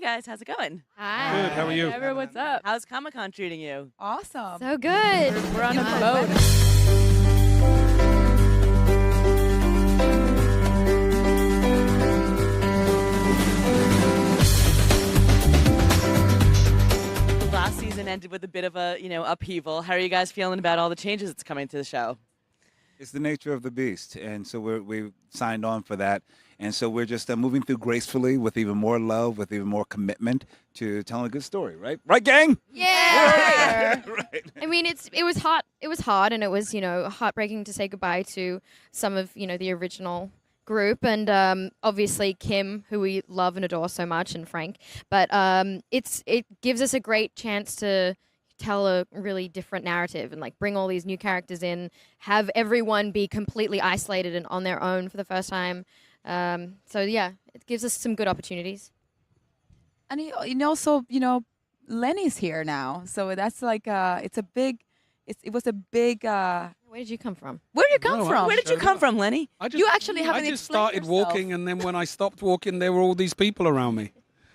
guys, how's it going? Hi. Good, how are you? Trevor, what's up? How's Comic-Con treating you? Awesome. So good. We're on a Yeah. boat. Last season ended with a bit of a, upheaval. How are you guys feeling about all the changes that's coming to the show? It's the nature of the beast, and so we signed on for that. And so we're just moving through gracefully with even more love, with even more commitment to telling a good story, right? Right, gang? Yeah. Right. I mean, it was hot. It was hard, and it was heartbreaking to say goodbye to some of the original group, and obviously Kim, who we love and adore so much, and Frank. But it gives us a great chance to tell a really different narrative and like bring all these new characters in, have everyone be completely isolated and on their own for the first time. So yeah, it gives us some good opportunities. And also, Lenny's here now. So that's like it was a big Where did you come from? Where did you come No, from? Where did you come from, Lenny? You actually haven't I just explained started yourself. walking, and then when I stopped walking, there were all these people around me.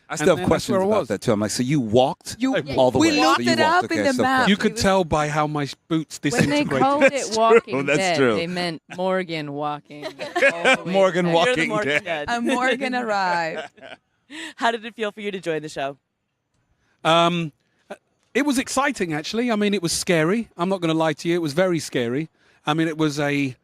I still And have that's questions where I about was. that, too. I'm like, so you walked You, all the we way? looked so you it walked. up in Okay, the so map. You cool. could tell by how my boots When they disintegrated. called it Walking That's Dead, true. they meant Morgan walking. Morgan You're the Walking Morgan Dead. Dead. And Morgan arrived. How did it feel for you to join the show? It was exciting, actually. I mean, it was scary. I'm not going to lie to you. It was very scary. I mean, it was a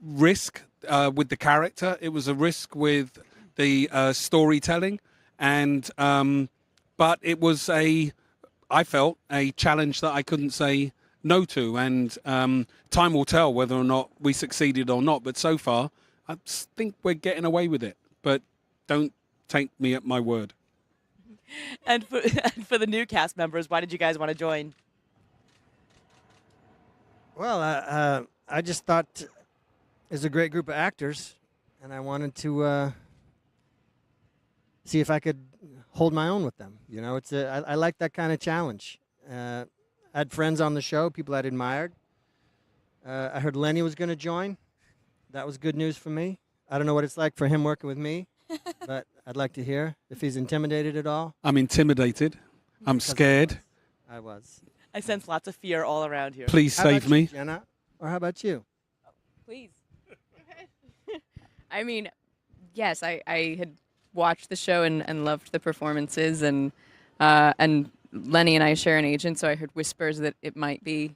risk with the character. It was a risk with the storytelling, and but it was I felt a challenge that I couldn't say no to. And time will tell whether or not we succeeded or not. But so far, I think we're getting away with it. But don't take me at my word. And for the new cast members, why did you guys want to join? Well, I just thought it's a great group of actors, and I wanted to see if I could hold my own with them. I like that kind of challenge. I had friends on the show, people I'd admired. I heard Lenny was going to join. That was good news for me. I don't know what it's like for him working with me, but I'd like to hear if he's intimidated at all. I'm intimidated. I'm scared. I was. I sense lots of fear all around here. Please How about save you, me. Jenna? Or how about you? Please. I mean, yes, I had watched the show and loved the performances, and Lenny and I share an agent, so I heard whispers that it might be,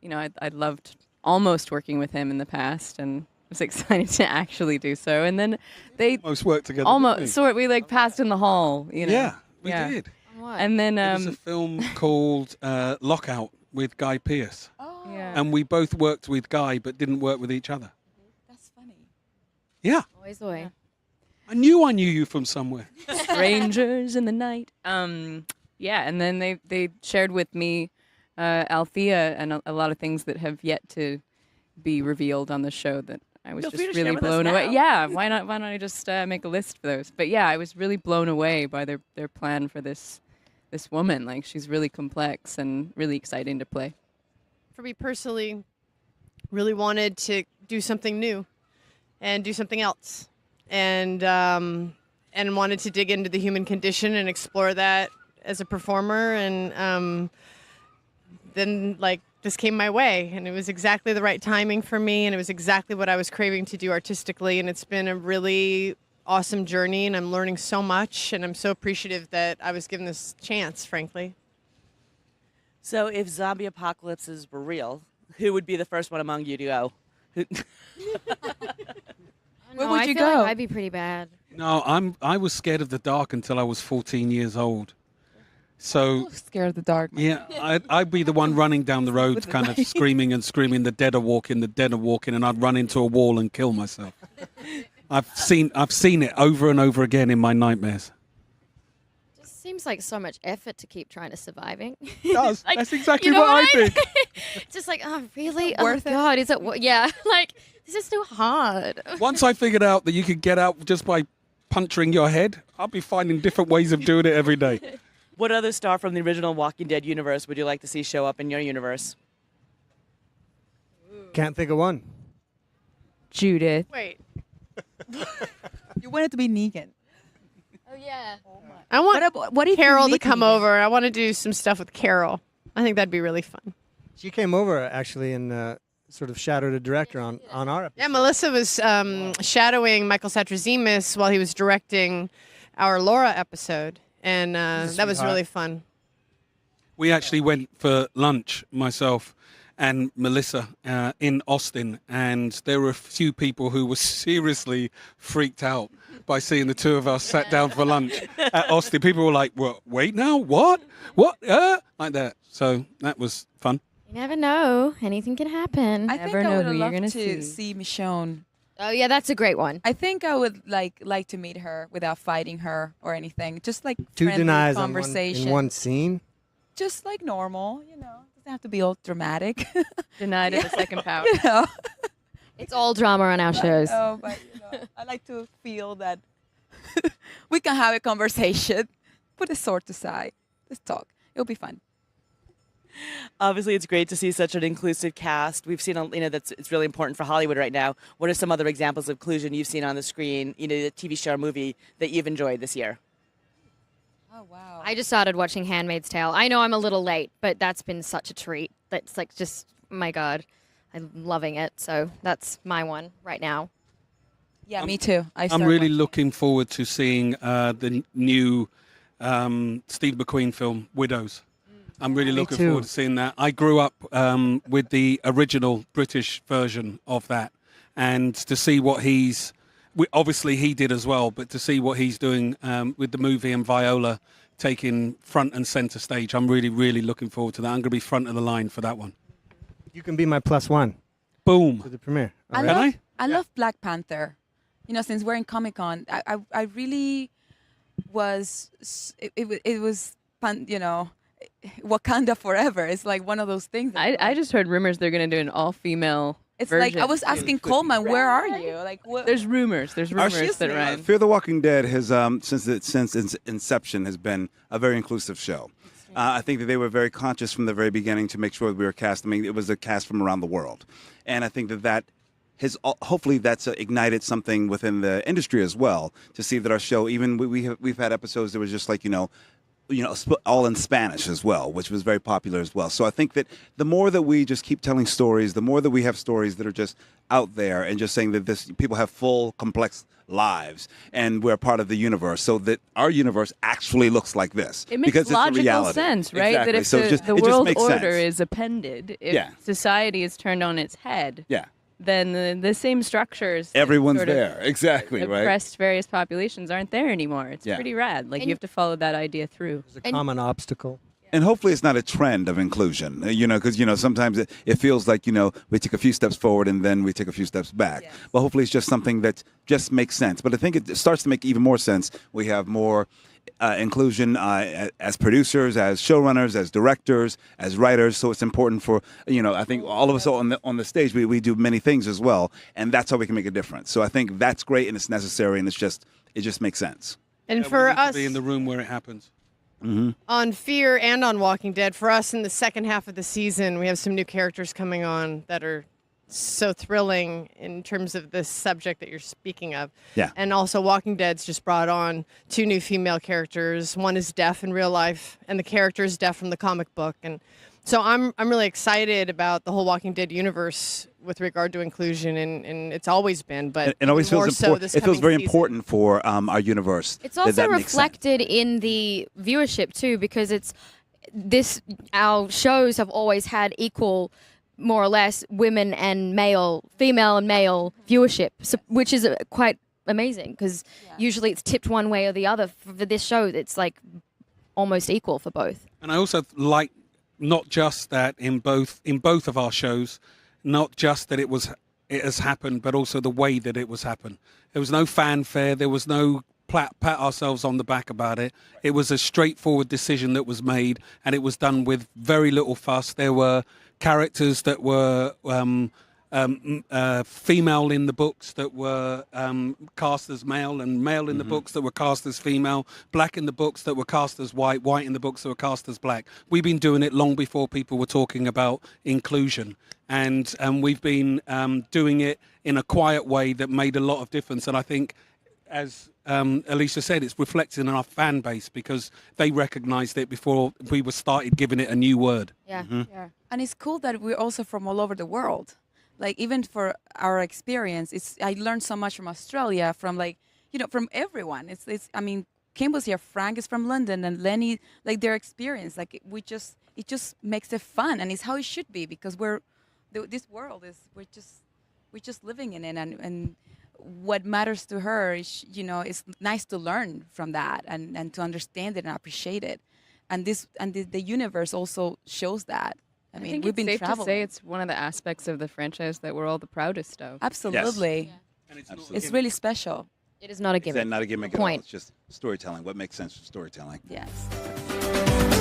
I'd loved almost working with him in the past, and was excited to actually do so. And then they Almost worked together. almost we like passed in the hall, Yeah, we did. What? And then It was a film called Lockout with Guy Pearce. Oh, Yeah. And we both worked with Guy but didn't work with each other. that's funny. Yeah. Always the way. I knew you from somewhere. strangers in the night. Yeah, and then they shared with me Althea and a lot of things that have yet to be revealed on the show that I was Feel free just to share really with us blown away. now. Yeah, why not I just make a list for those? But yeah, I was really blown away by their plan for this woman. Like, she's really complex and really exciting to play. For me personally, really wanted to do something new and do something else, and wanted to dig into the human condition and explore that as a performer. And then this came my way, and it was exactly the right timing for me, and it was exactly what I was craving to do artistically. And it's been a really awesome journey, and I'm learning so much, and I'm so appreciative that I was given this chance, frankly. So if zombie apocalypses were real, who would be the first one among you to go? Where would I you feel like go? I'd be pretty bad. No, I was scared of the dark until I was 14 years old. So Scared of the dark. yeah, I'd be the one running down the road, kind of screaming and screaming, "The dead are walking, the dead are walking," and I'd run into a wall and kill myself. I've seen it over and over again in my nightmares. Just seems like so much effort to keep trying to surviving. It does. Like, That's exactly you know what I mean? think. Just like, oh, really? Worth oh, it? God, is it? Yeah, like, this is too hard. Once I figured out that you could get out just by puncturing your head, I'll be finding different ways of doing it every day. What other star from the original Walking Dead universe would you like to see show up in your universe? Can't think of one. Judith. Wait. You want it to be Negan. Oh yeah. I want What if you Carol to meet come me then? over. I want to do some stuff with Carol. I think that'd be really fun. She came over actually and sort of shadowed a director on our episode. Yeah, Melissa was shadowing Michael Satrazemis while he was directing our Laura episode, and that was really fun. We actually went for lunch, myself and Melissa, in Austin, and there were a few people who were seriously freaked out by seeing the two of us sat down for lunch at Austin. People were like, "What? Wait now? What? What?" Like that. So that was fun. You never know. Anything can happen. I Never think I know would who you're love gonna to see. see Michonne. Oh yeah, that's a great one. I think I would like to meet her without fighting her or anything. Just like Two friendly denies conversation. in one scene. Just like normal, you know. Doesn't have to be all dramatic. Denied at the second power. you know. It's all drama on our shows. Oh, but I like to feel that we can have a conversation. Put the sword aside. Let's talk. It'll be fun. Obviously, it's great to see such an inclusive cast. We've seen, that's it's really important for Hollywood right now. What are some other examples of inclusion you've seen on the screen, the TV show or movie that you've enjoyed this year? Oh, wow. I just started watching Handmaid's Tale. I know I'm a little late, but that's been such a treat. That's like just, oh my God, I'm loving it. So that's my one right now. Yeah, me too. I'm really looking forward to seeing the new Steve McQueen film, Widows. I'm really looking forward to seeing that. I grew up with the original British version of that, and to see what obviously he did as well, but to see what he's doing with the movie and Viola taking front and center stage, I'm really, really looking forward to that. I'm going to be front of the line for that one. You can be my +1 Boom. to the premiere. I All Can right. I love Black Panther. Since we're in Comic-Con, I really was. It was fun. Wakanda forever. It's like one of those things. I just heard rumors they're going to do an all-female It's version. like I was asking Coleman, where are you? Like, what? There's rumors. There's rumors that Ryan. Fear the Walking Dead has, since its inception, has been a very inclusive show. I think that they were very conscious from the very beginning to make sure that we were cast. I mean, it was a cast from around the world, and I think that has hopefully that's ignited something within the industry as well. To see that our show, even we've had episodes that was just like all in Spanish as well, which was very popular as well. So I think that the more that we just keep telling stories, the more that we have stories that are just out there and just saying that people have full, complex lives and we're part of the universe, so that our universe actually looks like this. It makes because logical it's a reality. sense, right? Exactly. That if So the it world makes order sense. is appended, if Yeah. society is turned on its head, Yeah. then the same structures. that Everyone's sort of there. Exactly, right? Oppressed various populations aren't there anymore. It's Yeah. pretty rad. Like And- you have to follow that idea through. There's a common obstacle. And hopefully it's not a trend of inclusion, because, sometimes it feels like, we take a few steps forward and then we take a few steps back. Yes. But hopefully it's just something that just makes sense. But I think it starts to make even more sense. We have more inclusion as producers, as showrunners, as directors, as writers. So it's important for, I think all of us on the stage, we do many things as well. And that's how we can make a difference. So I think that's great and it's necessary and it just makes sense. And We for need to us, be in the room where it happens. on Fear and on Walking Dead, for us in the second half of the season, we have some new characters coming on that are so thrilling in terms of this subject that you're speaking of. Yeah. And also Walking Dead's just brought on 2 new female characters. One is deaf in real life, and the character is deaf from the comic book. And so I'm really excited about the whole Walking Dead universe with regard to inclusion, and it's always been, but It always even more feels so important. this It feels coming very season. important for our universe. It's also that makes sense. reflected in the viewership too, because our shows have always had equal, more or less, female and male viewership, so, which is quite amazing because usually it's tipped one way or the other. For this show, it's like almost equal for both. And I also like not just that in both of our shows, not just that it has happened, but also the way that it was happened. There was no fanfare. There was no pat ourselves on the back about it. It was a straightforward decision that was made, and it was done with very little fuss. There were characters that were female in the books that were cast as male, and male in the books that were cast as female, black in the books that were cast as white, white in the books that were cast as black. We've been doing it long before people were talking about inclusion, and we've been doing it in a quiet way that made a lot of difference. And I think as Alicia said, it's reflected in our fan base because they recognized it before we were started giving it a new word. Yeah. Yeah. And it's cool that we're also from all over the world. Like even for our experience, I learned so much from Australia, from from everyone. It's I mean, Kim was here, Frank is from London, and Lenny, like their experience, like it just makes it fun, and it's how it should be because this world is we're just living in it, and what matters to her is it's nice to learn from that and to understand it and appreciate it, and the universe also shows that. I mean, think we've it's been safe traveling. to say it's one of the aspects of the franchise that we're all the proudest of. Absolutely. And it's Absolutely. It's really special. It is not a Is gimmick. that not a gimmick at all? Point. It's just storytelling. What makes sense for storytelling? Yes.